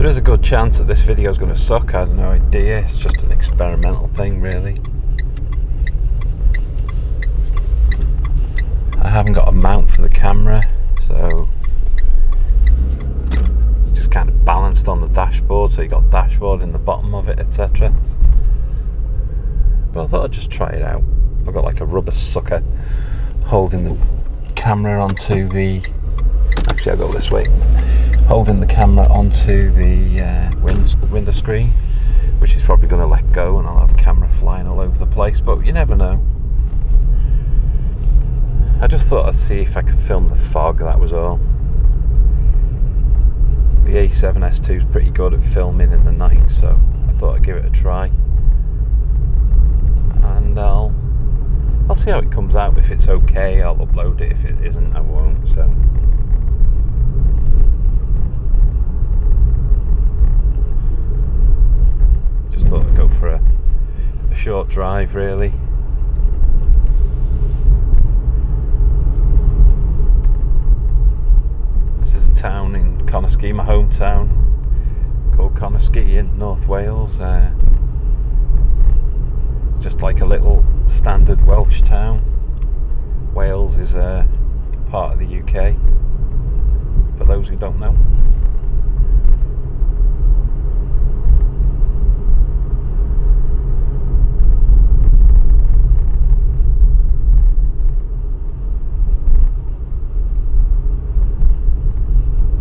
is a good chance that this video is going to suck. I have no idea. It's just an experimental thing, really. I haven't got a mount for the camera, so it's just kind of balanced on the dashboard, so you got dashboard in the bottom of it, etc. But I thought I'd just try it out. I've got like a rubber sucker holding the camera onto the... Actually, I'll go this way. Holding the camera onto the window screen, which is probably going to let go and I'll have camera flying all over the place, but you never know. I just thought I'd see if I could film the fog, that was all. The A7S II is pretty good at filming in the night, so I thought I'd give it a try. And I'll see how it comes out. If it's okay, I'll upload it. If it isn't, I won't, so... Just thought I'd go for a short drive, really. This is a town in Connosky, my hometown, called Connosky in North Wales. Just like a little standard Welsh town. Wales is a part of the UK, for those who don't know.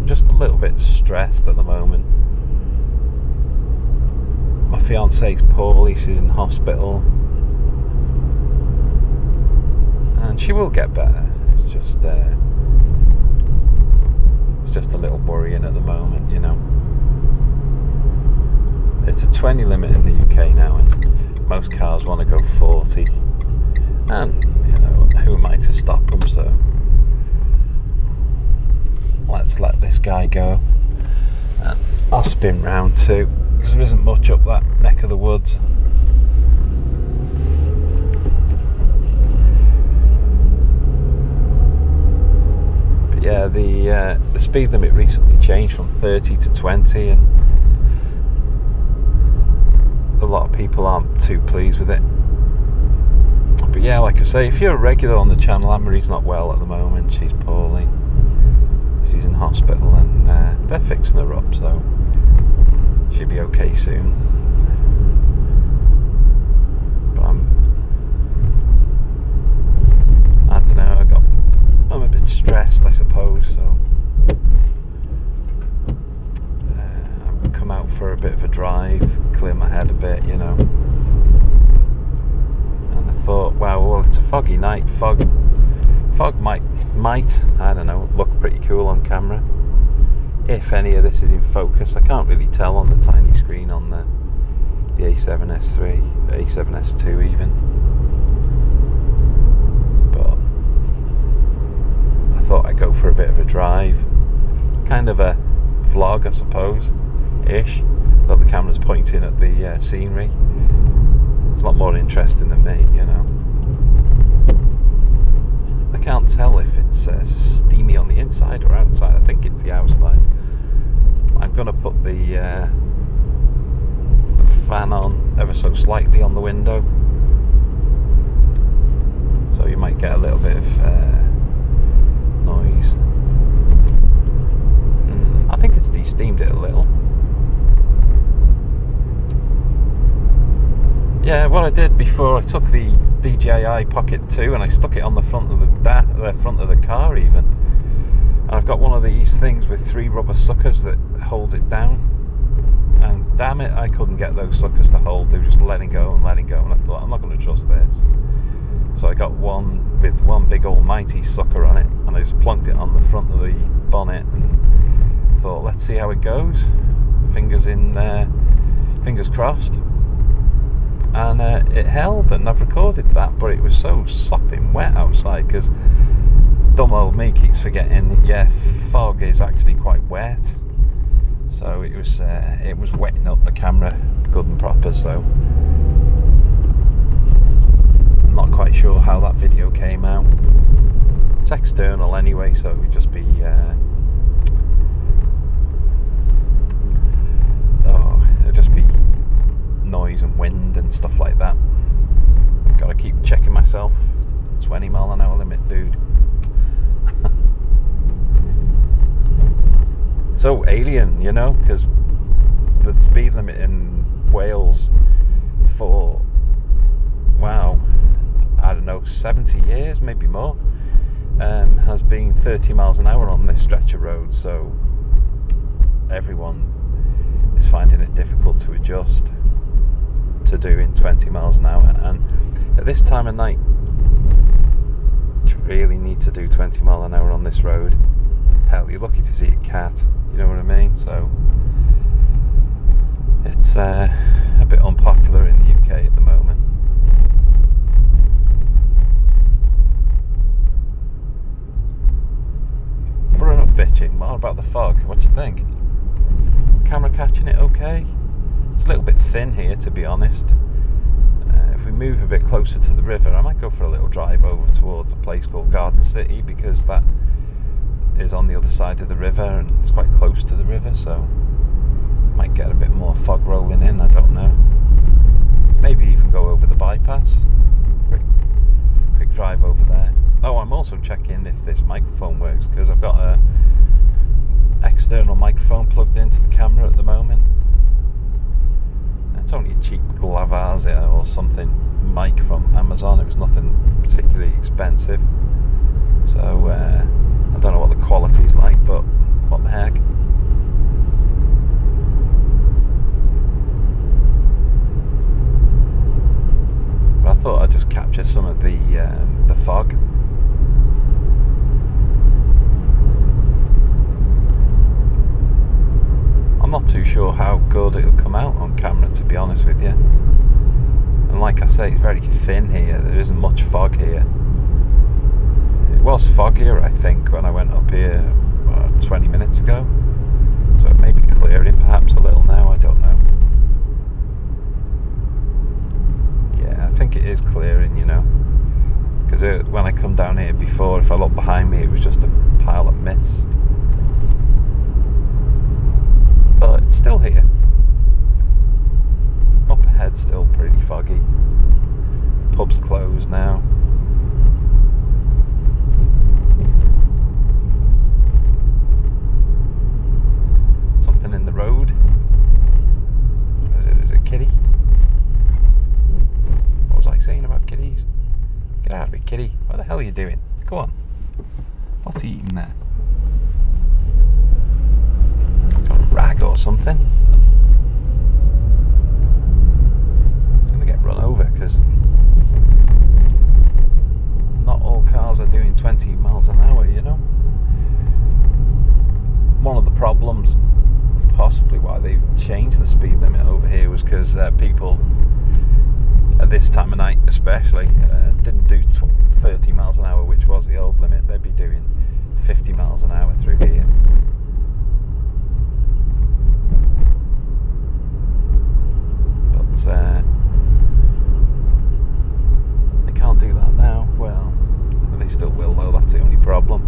Just a little bit stressed at the moment. My fiance's poorly, she's in hospital, and she will get better. It's just a little worrying at the moment, you know. It's a 20 limit in the UK now, and most cars want to go 40, and you know, who am I to stop them? So let's let this guy go, and I'll spin round too, because there isn't much up that neck of the woods. But yeah, the speed limit recently changed from 30 to 20, and a lot of people aren't too pleased with it. But yeah, like I say, if you're a regular on the channel, Anne-Marie's not well at the moment, she's poorly. She's in hospital, and they're fixing her up, so she'll be okay soon. But I don't know, I'm a bit stressed, I suppose, so I've come out for a bit of a drive, clear my head a bit, you know. And I thought, wow, well, it's a foggy night. Fog might, I don't know, look pretty cool on camera. If any of this is in focus, I can't really tell on the tiny screen on the A7S III, A7S II even. But I thought I'd go for a bit of a drive. Kind of a vlog, I suppose, ish. Though the camera's pointing at the scenery. It's a lot more interesting than me, you know. I can't tell if it's steamy on the inside or outside. I think it's the outside. I'm going to put the fan on ever so slightly on the window, so you might get a little bit of noise. I think it's de-steamed it a little. Yeah, what I did before, I took the DJI Pocket 2 and I stuck it on the front of the front of the car even. And I've got one of these things with 3 rubber suckers that holds it down. And damn it, I couldn't get those suckers to hold. They were just letting go, and I thought, I'm not going to trust this. So I got one with one big almighty sucker on it, and I just plunked it on the front of the bonnet and thought, let's see how it goes. Fingers crossed. And it held, and I've recorded that, but it was so sopping wet outside, because dumb old me keeps forgetting that, yeah, fog is actually quite wet. So it was wetting up the camera good and proper, so I'm not quite sure how that video came out. It's external anyway, so it would just be noise and wind and stuff like that. Gotta keep checking myself. 20 mile an hour limit, dude. So alien, you know, because the speed limit in Wales for, wow, I don't know, 70 years, maybe more, has been 30 miles an hour on this stretch of road. So everyone is finding it difficult to adjust to doing 20 miles an hour. And at this time of night, you really need to do 20 mile an hour on this road. Hell, you're lucky to see a cat, you know what I mean? So it's a bit unpopular in the UK at the moment. But enough bitching, more about the fog. What do you think? Camera catching it okay? It's a little bit thin here, to be honest. If we move a bit closer to the river, I might go for a little drive over towards a place called Garden City, because that is on the other side of the river and it's quite close to the river, so might get a bit more fog rolling in, I don't know. Maybe even go over the bypass. Quick drive over there. Oh, I'm also checking if this microphone works, because I've got a external microphone plugged into the camera at the moment. It's only a cheap Glavazia or something mic from Amazon. It was nothing particularly expensive, so I don't know what the quality's like, but what the heck. But I thought I'd just capture some of the fog. I'm not too sure how good it'll come out on camera, to be honest with you. And like I say, it's very thin here. There isn't much fog here. It was foggier, I think, when I went up here 20 minutes ago. So it may be clearing perhaps a little now, I don't know. Yeah, I think it is clearing, you know. Because when I come down here before, if I look behind me, it was just a pile of mist. But it's still here. Up ahead, still pretty foggy. Pub's closed now. Something in the road. What is it? Is it a kitty? What was I saying about kitties? Get out of it, kitty. What the hell are you doing? Go on. What's he eating there? Rag or something. It's going to get run over, because not all cars are doing 20 miles an hour, you know. One of the problems, possibly why they changed the speed limit over here, was because people at this time of night especially didn't do 30 miles an hour, which was the old limit. They'd be doing 50 miles an hour through here. They can't do that now. Well, they still will, though. That's the only problem.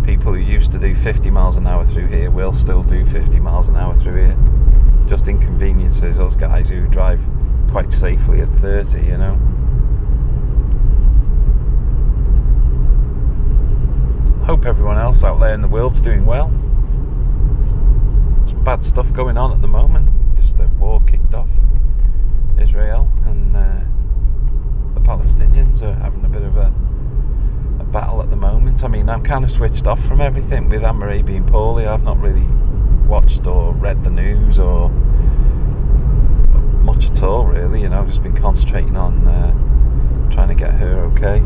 People who used to do 50 miles an hour through here will still do 50 miles an hour through here. Just inconveniences us guys who drive quite safely at 30, you know. Hope everyone else out there in the world's doing well. Some bad stuff going on at the moment. Just a war kicked off. Israel and the Palestinians are having a bit of a battle at the moment. I mean, I'm kind of switched off from everything with Anne-Marie being poorly. I've not really watched or read the news or much at all, really. You know, I've just been concentrating on trying to get her okay,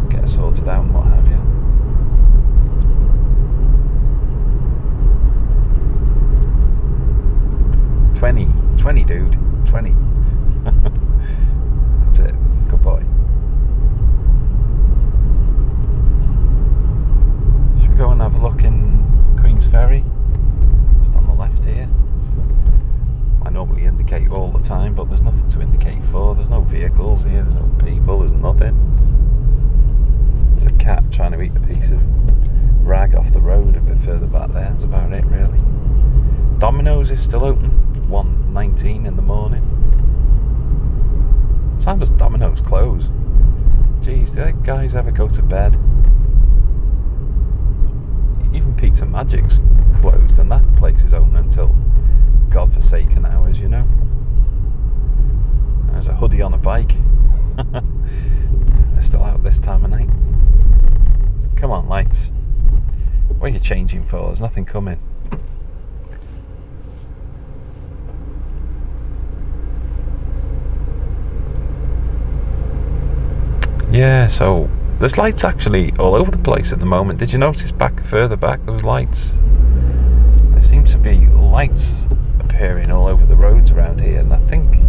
get her sorted out and what have you. Twenty, dude. 20. That's it. Good boy. Should we go and have a look in Queen's Ferry? Just on the left here. I normally indicate all the time, but there's nothing to indicate for. There's no vehicles here, there's no people, there's nothing. There's a cat trying to eat a piece of rag off the road a bit further back there. That's about it, really. Domino's is still open. 1:19 in the morning. Time does Domino's close? Jeez, do the guys ever go to bed? Even Pizza Magic's closed, and that place is open until godforsaken hours, you know. There's a hoodie on a bike. They're still out this time of night. Come on, lights. What are you changing for? There's nothing coming. Yeah, so there's lights actually all over the place at the moment. Did you notice further back there was lights? There seems to be lights appearing all over the roads around here, and I think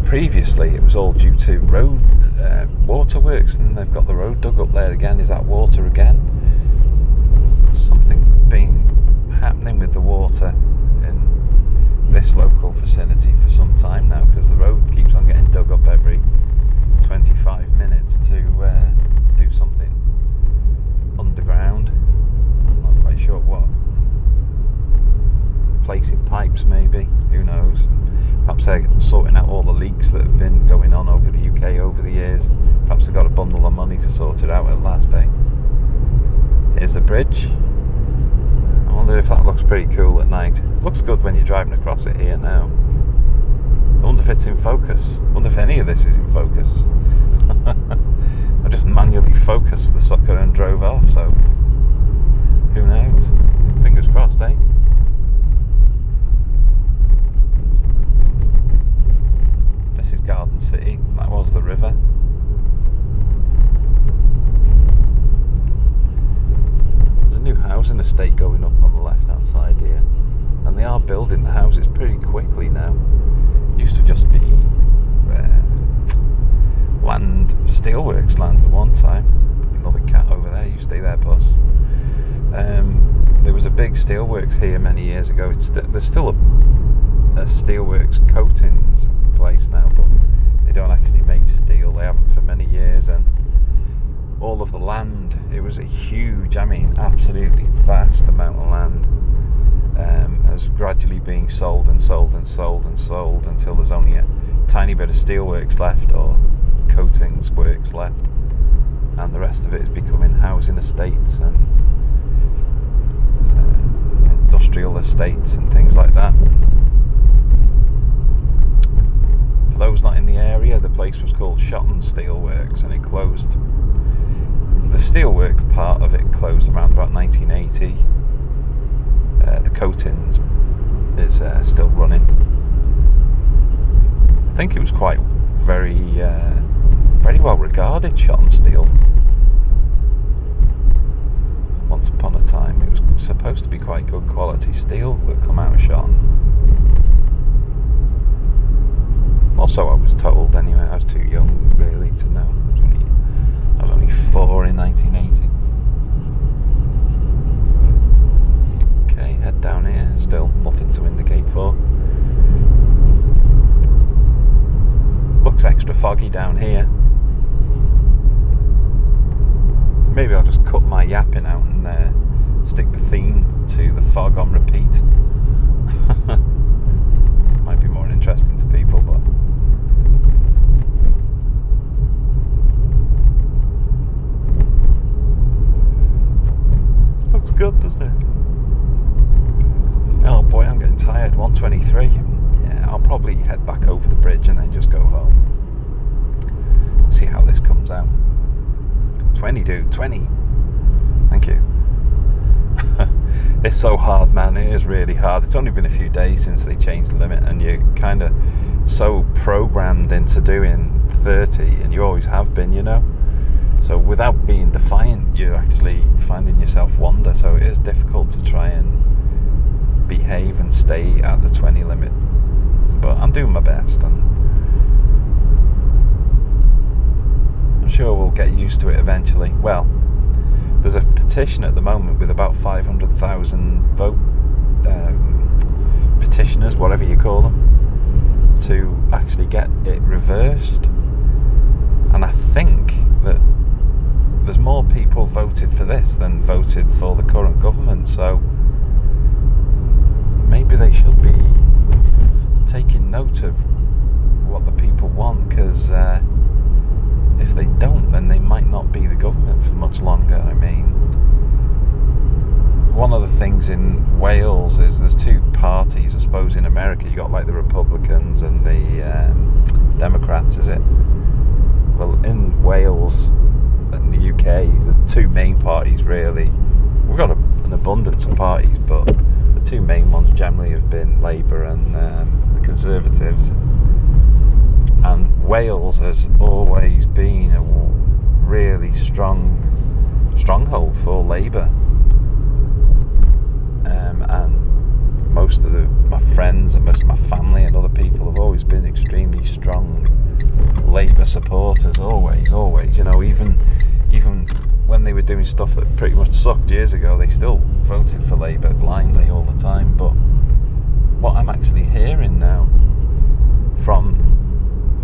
previously it was all due to road waterworks, and they've got the road dug up there again. Is that water again? Something been happening with the water in this local vicinity for some time now, because the road keeps on getting dug up every 25 minutes to do something underground. I'm not quite sure what. Placing pipes maybe, who knows. Perhaps they're sorting out all the leaks that have been going on over the UK over the years. Perhaps they've got a bundle of money to sort it out at last, eh? Here's the bridge. I wonder if that looks pretty cool at night. It looks good when you're driving across it here now. I wonder if it's in focus. I wonder if any of this is in focus. I just manually focused the sucker and drove off, so who knows? Fingers crossed, eh? This is Garden City. That was the river. There's a new housing estate going up on the left hand side here, and they are building the houses pretty quickly now. Used to just be land, steelworks land at one time. Another cat over there, you stay there, boss. There was a big steelworks here many years ago. There's still a steelworks coatings place now, but they don't actually make steel. They haven't for many years, and all of the land, it was a huge, I mean absolutely vast amount of land, has gradually been sold and sold and sold and sold until there's only a tiny bit of steelworks left, or coatings works left, and the rest of it is becoming housing estates and industrial estates and things like that. For those not in the area, the place was called Shotton Steelworks, and it closed. The steelwork part of it closed around about 1980. The coatings is still running. I think it was quite very well regarded, Shotton Steel. Once upon a time, it was supposed to be quite good quality steel that come out of Shotton. Also, I was told anyway. I was too young really to know. I was only 4 in 1980. Okay, head down here. Still nothing to indicate for. Looks extra foggy down here. Maybe I'll just cut my yapping out and stick the theme to the fog on repeat. Might be more interesting to people, but looks good, doesn't it? Oh boy, I'm getting tired. 1:23. Yeah, I'll probably head back over the bridge and then just go home. See how this comes out. 20, dude, 20. Thank you. It's so hard, man. It is really hard. It's only been a few days since they changed the limit, and you're kind of so programmed into doing 30, and you always have been, you know. So without being defiant, you're actually finding yourself wander. So it is difficult to try and behave and stay at the 20 limit. But I'm doing my best, and I'm sure we'll get used to it eventually. Well, there's a petition at the moment with about 500,000 vote petitioners, whatever you call them, to actually get it reversed. And I think that there's more people voted for this than voted for the current government, so maybe they vote of what the people want, because if they don't, then they might not be the government for much longer. I mean, one of the things in Wales is there's two parties. I suppose in America you got like the Republicans and the Democrats, is it? Well, in Wales and the UK, the two main parties really, we've got an abundance of parties, but the two main ones generally have been Labour and the Conservatives. And Wales has always been a really stronghold for Labour. And most of my friends and most of my family and other people have always been extremely strong Labour supporters. Always, you know, even when they were doing stuff that pretty much sucked years ago, they still voted for Labour blindly all the time. But what I'm actually hearing now from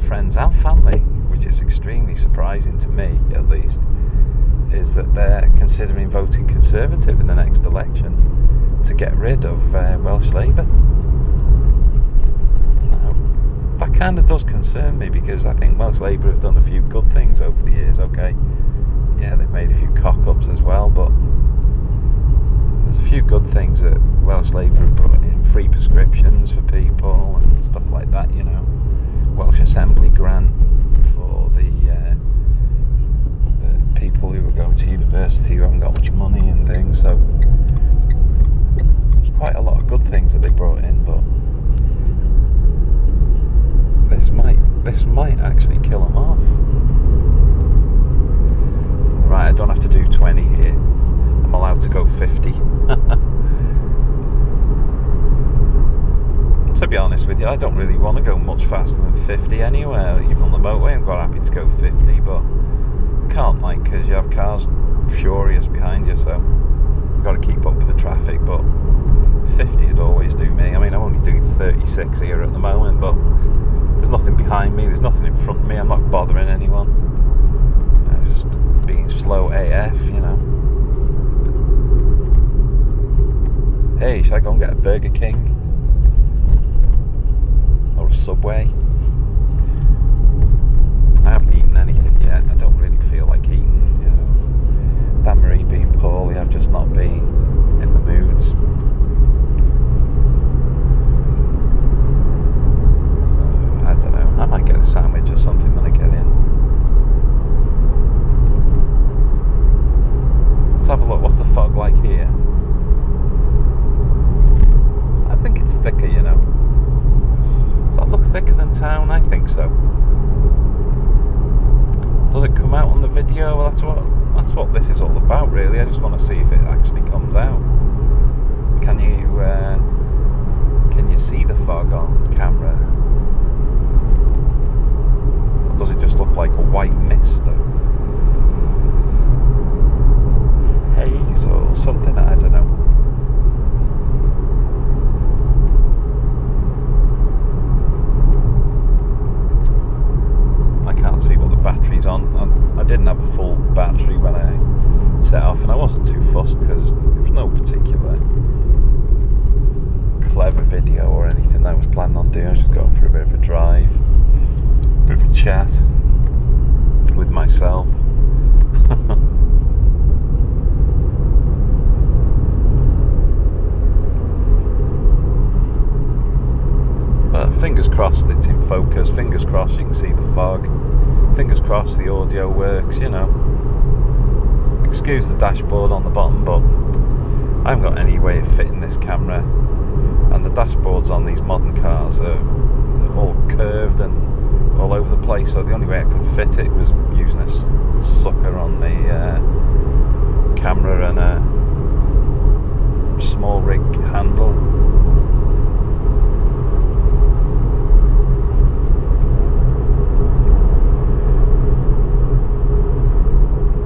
friends and family, which is extremely surprising to me at least, is that they're considering voting Conservative in the next election to get rid of Welsh Labour. Now, that kind of does concern me, because I think Welsh Labour have done a few good things over the years. Okay, yeah, they've made a few cock-ups as well, but there's a few good things that Welsh Labour have brought in. Free prescriptions for people and stuff like that, you know. Welsh Assembly grant for the people who are going to university who haven't got much money and things. So there's quite a lot of good things that they brought in, but this might actually kill them off. Right, I don't have to do 20 here. I'm allowed to go 50. To be honest with you, I don't really want to go much faster than 50 anywhere. Even on the motorway, I'm quite happy to go 50, but can't, like, because you have cars furious behind you, so you've got to keep up with the traffic. But 50 would always do me. I mean, I'm only doing 36 here at the moment, but there's nothing behind me, there's nothing in front of me. I'm not bothering anyone. I'm just being slow AF, you know. Hey, should I go and get a Burger King? Or a Subway? I haven't eaten anything yet. I don't really feel like eating, you know. That Marie being poorly, I've just not been in the moods. So, I don't know. I might get a sandwich or something when I get in. Let's have a look. What's the fog like here? I think it's thicker, you know. Does that look thicker than town? I think so. Does it come out on the video? Well, that's what this is all about, really. I just want to see if it actually comes out. Can you see the fog on camera? Or does it just look like a white mist of haze or something? I don't know. See what the battery's on. I didn't have a full battery when I set off, and I wasn't too fussed because there was no particular clever video or anything that I was planning on doing. I was just going for a bit of a drive, a bit of a chat with myself. But fingers crossed it's in focus, fingers crossed you can see the fog, fingers crossed the audio works, you know. Excuse the dashboard on the bottom, but I haven't got any way of fitting this camera, and the dashboards on these modern cars are all curved and all over the place, so the only way I could fit it was using a sucker on the camera and a small rig handle.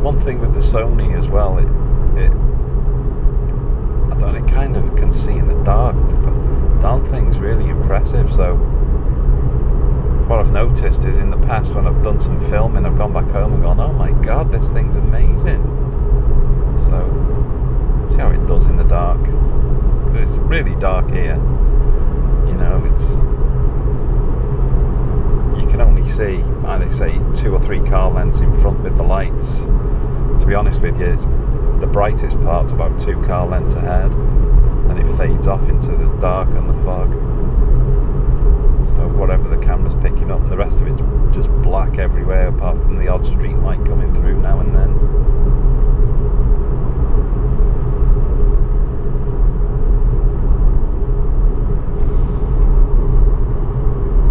One thing with the Sony as well, it kind of can see in the dark. The darn thing's really impressive. So what I've noticed is in the past when I've done some filming, I've gone back home and gone, oh my god, this thing's amazing. So see how it does in the dark, because it's really dark here, you know. It's can only see, they say, 2 or 3 car lengths in front with the lights. To be honest with you, the brightest part's about 2 car lengths ahead, and it fades off into the dark and the fog. So whatever the camera's picking up, and the rest of it's just black everywhere, apart from the odd street light coming through now and then.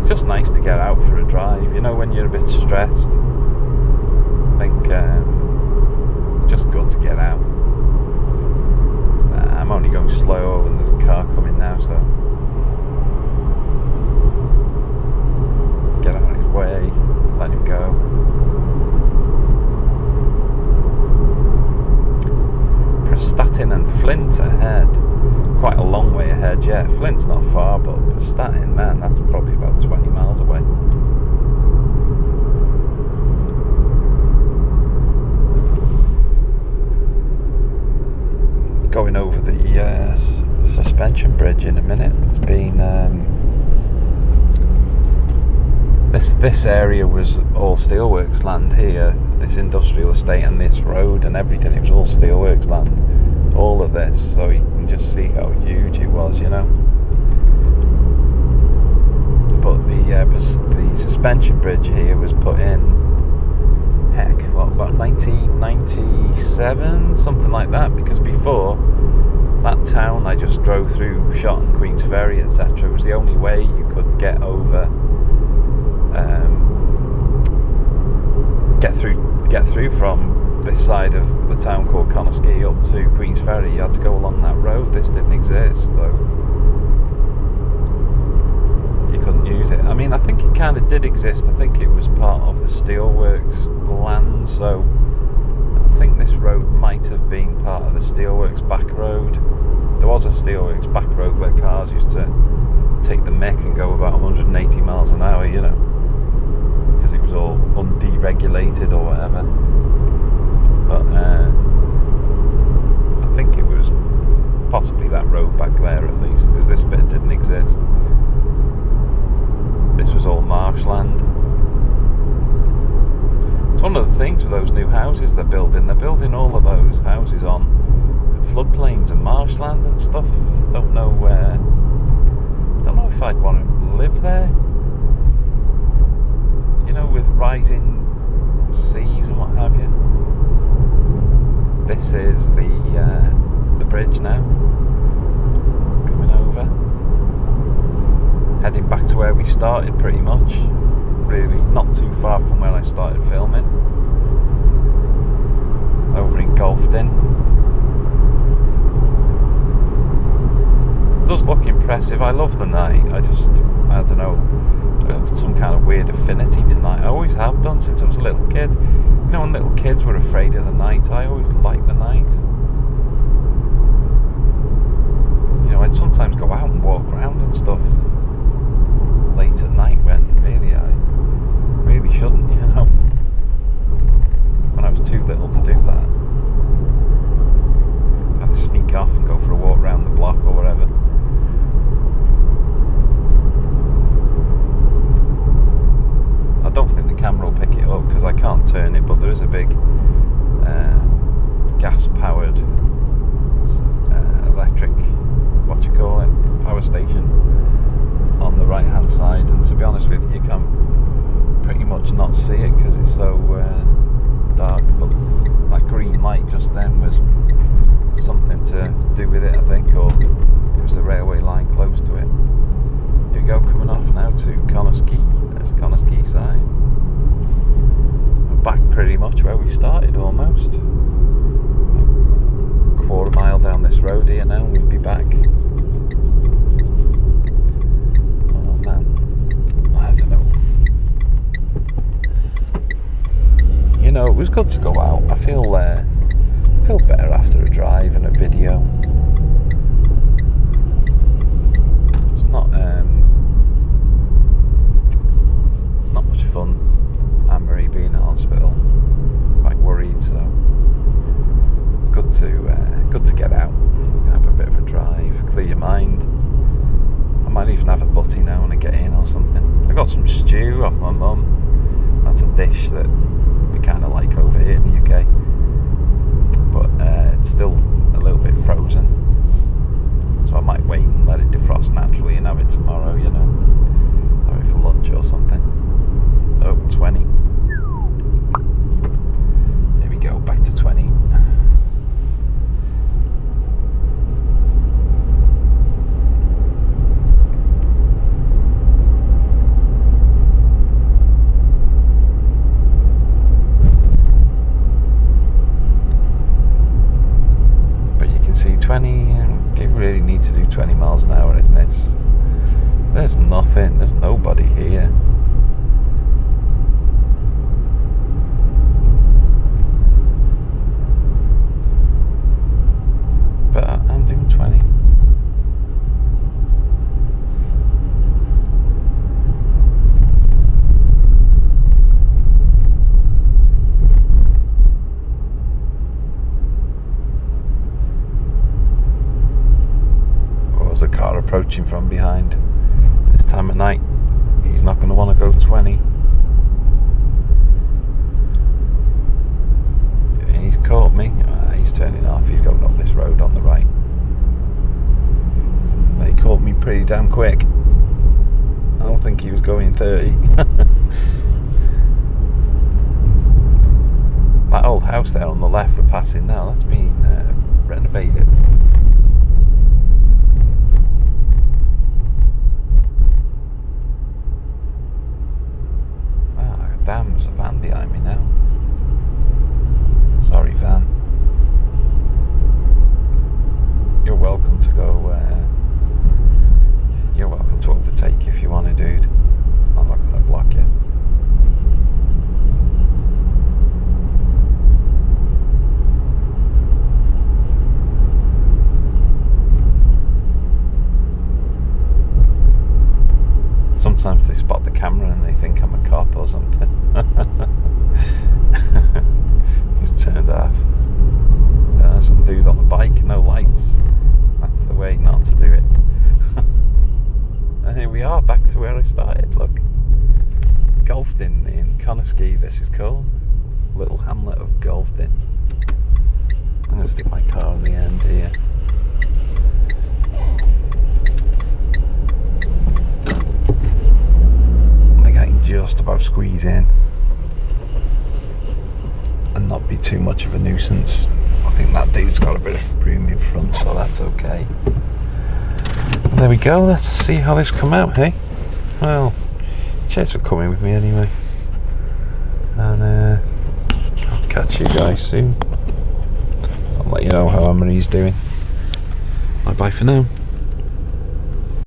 It's just nice to get out for a drive, you know, when you're a bit stressed. I think it's just good to get out. I'm only going slow and there's a car coming now, so get out of his way, let him go. Prestatyn and Flint ahead. Quite a long way ahead, yeah. Flint's not far, but Prestatyn, man, that's probably about 20 miles away. Going over the suspension bridge in a minute. It's been this area was all steelworks land here, this industrial estate and this road and everything. It was all steelworks land, all of this, so you can just see how huge it was, you know. But the suspension bridge here was put in, heck, what, about 1997, something like that, because before that town I just drove through, Shotton, Queen's Ferry, etc., was the only way you could get over, get through from this side of the town called Connersky up to Queen's Ferry. You had to go along that road. This didn't exist, so you couldn't use it. I mean, I think it kind of did exist. I think it was part of the steelworks land, so I think this road might have been part of the steelworks back road. There was a steelworks back road where cars used to take the mick and go about 180 miles an hour, you know, because it was all underegulated or whatever. But I think it was possibly that road back there at least, because this bit didn't exist. This was all marshland. It's one of the things with those new houses they're building. They're building all of those houses on floodplains and marshland and stuff. Don't know if I'd want to live there. You know, with rising seas and what have you. This is the bridge now, coming over, heading back to where we started pretty much, really not too far from where I started filming, over in Golfton. It does look impressive. I love the night. I don't know, some kind of weird affinity to night. I always have done since I was a little kid. You know, when little kids were afraid of the night, I always liked the night. You know, I'd sometimes go out and walk around and stuff late at night when really I really shouldn't, you know. When I was too little to do that. I'd sneak off and go for a walk around the block or whatever. I don't think the camera will pick it up because I can't turn it, but there is a big gas-powered electric, what you call it, power station on the right-hand side, and to be honest with you, you can pretty much not see it because it's so dark, but that green light just then was something to do with it, I think, or it was the railway line close to it. Here we go, coming off now to Connersky. There's Connersky side. We're back pretty much where we started almost. A quarter mile down this road here now, and we'll be back. Oh man, I don't know. You know, it was good to go out. I feel better after a drive and a video. It's not much fun, Anne-Marie being in hospital, quite worried, so it's good to get out, have a bit of a drive, clear your mind. I might even have a butty now when I get in or something. I got some stew off my mum, 20. Do you really need to do 20 miles an hour in this? There's nothing. There's nobody here. But I'm doing 20. Oh, there's a car approaching from behind. This time of night, he's not going to want to go 20. He's caught me. He's turning off. He's going up this road on the right. But he caught me pretty damn quick. I don't think he was going 30. That old house there on the left we're passing now, that's been renovated. Damn, there's a van behind me now. Sorry, van. You're welcome to go. You're welcome to overtake if you want to, dude. I'm not going to block you. Sometimes they spot the camera and they think I'm a cop or something. He's turned off. Some dude on the bike, no lights. That's the way not to do it. And here we are, back to where I started. Look, Golfdin in Conisky, this is called. Little hamlet of Golfdin. I'm going to stick my car on the end here. Just about squeeze in and not be too much of a nuisance. I think that dude's got a bit of room in front, so that's okay. Well, there we go. Let's see how this come out, hey? Well, cheers for coming with me anyway, and I'll catch you guys soon. I'll let you know how Anne-Marie's doing. Bye bye for now.